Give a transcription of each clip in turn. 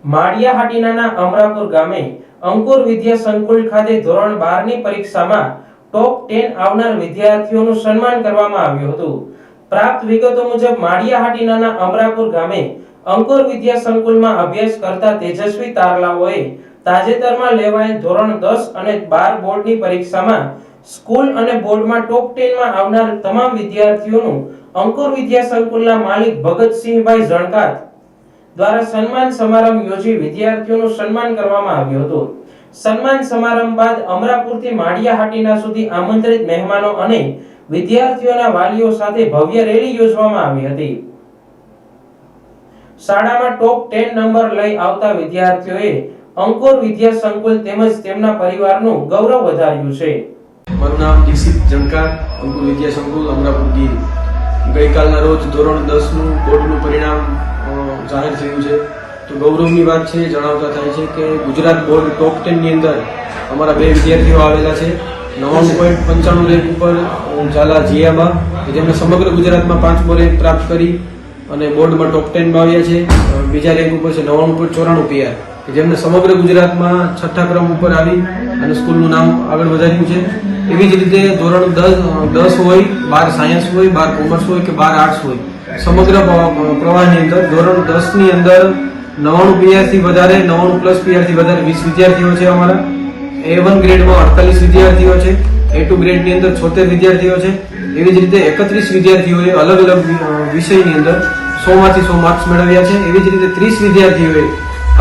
માળિયાહાટીના અમરાપુર ગામે અંકુર વિદ્યા સંકુલ ખાતે ધોરણ 12 ની પરીક્ષામાં ટોપ 10 આવનાર વિદ્યાર્થીઓનું સન્માન કરવામાં આવ્યું હતું। પ્રાપ્ત વિગતો મુજબ માળિયાહાટીના અમરાપુર ગામે અંકુર વિદ્યા સંકુલમાં અભ્યાસ કરતા તેજસ્વી તારલાઓએ તાજેતરમાં લેવાયેલ ધોરણ 10 અને 12 બોર્ડની પરીક્ષામાં સ્કૂલ અને બોર્ડમાં ટોપ 10 માં આવનાર તમામ વિદ્યાર્થીઓનું અંકુર વિદ્યા સંકુલના માલિક ભગતસિંહભાઈ જણકાત દ્વારા સન્માન સમારંભ યોજી વિદ્યાર્થીઓનું સન્માન કરવામાં આવ્યું હતું। સન્માન સમારંભ બાદ અમરાપુરથી માળિયાહાટીના સુધી આમંત્રિત મહેમાનો અને વિદ્યાર્થીઓના વાલીઓ સાથે ભવ્ય રેલી યોજવામાં આવી હતી। શાળામાં ટોપ 10 નંબર લઈ આવતા વિદ્યાર્થીઓએ અંકુર વિદ્યા સંકુલ તેમજ તેમના પરિવારનું ગૌરવ વધાર્યું છે। મારું નામ દીક્ષિત જણકાર, અંકુર વિદ્યા સંકુલ અમરાપુર ગીર। ગઈકાલના રોજ ધોરણ 10 નું બોર્ડનું પરિણામ જાહેર થયું છે। તો ગૌરવની વાત છે, જણાવતા થાય છે કે ગુજરાત બોર્ડ ટોપ 10 ની અંદર અમારા બે વિદ્યાર્થીઓ આવેલા છે। 99.95 રેન્ક ઉપર ઝાલા જીયાબા કે જેમણે સમગ્ર ગુજરાતમાં 5મો રેન્ક પ્રાપ્ત કરી અને બોર્ડમાં ટોપ 10 માં આવ્યા છે। બીજા રેન્ક ઉપર છે 99.94 પીઆર કે જેમણે સમગ્ર ગુજરાતમાં 6ઠ્ઠા ક્રમ ઉપર આવી અને સ્કૂલનું નામ આગળ વધાર્યું છે। એવી જ રીતે ધોરણ 10 હોય, 12 સાયન્સ હોય, 12 કોમર્સ હોય કે 12 આર્ટ્સ હોય, સમગ્ર પ્રવાહની અંદર ધોરણ 10 ની અંદર 99 પીઆર થી વધારે, 99+ પીઆર થી વધારે 20 વિદ્યાર્થીઓ છે અમારા। A1 ગ્રેડમાં 48 વિદ્યાર્થીઓ છે, A2 ગ્રેડની અંદર 76 વિદ્યાર્થીઓ છે। એવી જ રીતે 31 વિદ્યાર્થીઓએ અલગ અલગ વિષયની અંદર 100 માંથી 100 માર્ક્સ મેળવ્યા છે। એવી જ રીતે 30 વિદ્યાર્થીઓએ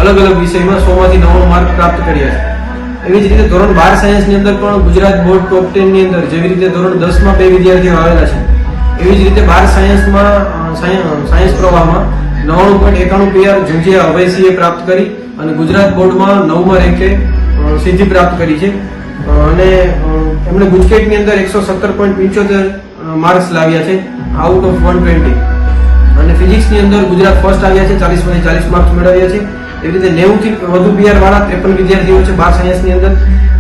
અલગ અલગ વિષયમાં 100 માંથી 90 માર્ક પ્રાપ્ત કર્યા છે। એવી જ રીતે ધોરણ 12 સાયન્સની અંદર પણ ગુજરાત બોર્ડ ટોપ 10 ની અંદર જેવી રીતે ધોરણ 10 માં બે વિદ્યાર્થીઓ આવેલા છે, એવી જ રીતે 12 સાયન્સમાં સાયન્સ પ્રવાહમાં 99.91 પીઆર ઝુંઝિયા અભયસિંહે પ્રાપ્ત કરી અને ગુજરાત બોર્ડમાં 9મા રેન્કે સિદ્ધિ પ્રાપ્ત કરી છે અને એમણે ગુજકેટની અંદર 117.75 માર્ક્સ લાવ્યા છે આઉટ ઓફ 120 અને ફિઝિક્સની અંદર ગુજરાત ફર્સ્ટ આવ્યા છે, 40 માંથી 40 માર્ક્સ મેળવ્યા છે। એવી રીતે 90 થી વધુ પીઆર વાળા 53 વિદ્યાર્થીઓ છે 12 સાયન્સની અંદર।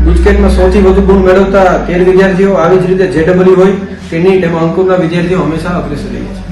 ગુજકેટમાં 100 થી વધુ ગુણ મેળવતા 13 વિદ્યાર્થીઓ। આવી જ રીતે JEE હોય કે NEET એમાં અંકુરના વિદ્યાર્થીઓ હંમેશા અગ્રેસર રહે છે।